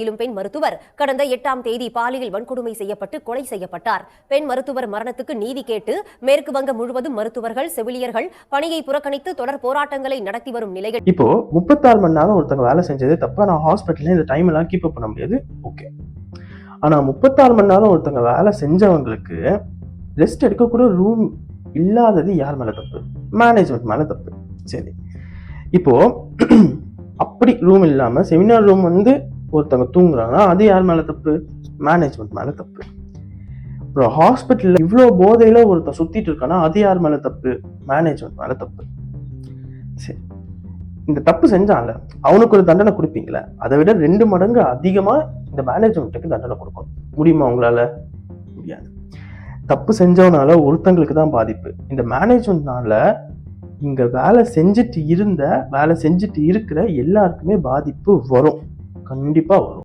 பெண் மருத்துவர் கடந்த 8ஆம் தேதி பாலியல் வன்கொடுமை செய்யப்பட்டு கொலை செய்யப்பட்டார். பெண் மருத்துவர் மரணத்துக்கு நீதி கேட்டு மேற்கு வங்கம் முழுவதும் மருத்துவர்கள், செவிலியர்கள் பணியை புறக்கணித்து தொடர் போராட்டங்களை நடத்தி வரும் நிலையில் இப்போ 36 மணி நேரம் ஒருத்தங்க வேலை செஞ்சது தப்பா. நான் ஹாஸ்பிட்டல்ல இந்த டைம் எல்லாம் கீப் அப் பண்ண முடியாது, ஓகே. ஆனா 36 மணி நேரம் ஒருத்தங்க வேலை செஞ்சவங்களுக்கு ரெஸ்ட் எடுக்க கூட ரூம் இல்லாதது யார் மேல தப்பு? மேனேஜ்மெண்ட் மேல தப்பு. சரி, இப்போ அப்படி ரூம் இல்லாம செமினார் ரூம் ஒருத்தவங்க தூங்குறாங்கன்னா அது யார் மேல தப்பு? மேனேஜ்மெண்ட் மேல தப்பு. அப்புறம் ஹாஸ்பிட்டல்ல இவ்வளவு போதையில ஒருத்தன் சுத்திட்டு இருக்கானா அது யார் மேல தப்பு? மேனேஜ்மெண்ட் மேல தப்பு. சரி, இந்த தப்பு செஞ்சான்ல அவனுக்கு ஒரு தண்டனை கொடுப்பீங்களா? அதை விட 2 மடங்கு அதிகமா இந்த மேனேஜ்மெண்ட்டுக்கு தண்டனை கொடுக்கணும். முடியுமா உங்களால? முடியாது. தப்பு செஞ்சவனால ஒருத்தங்களுக்கு தான் பாதிப்பு. இந்த மேனேஜ்மெண்ட்னால இங்க வேலை செஞ்சுட்டு இருக்கிற எல்லாருக்குமே பாதிப்பு வரும், கண்டிப்பா வரும்.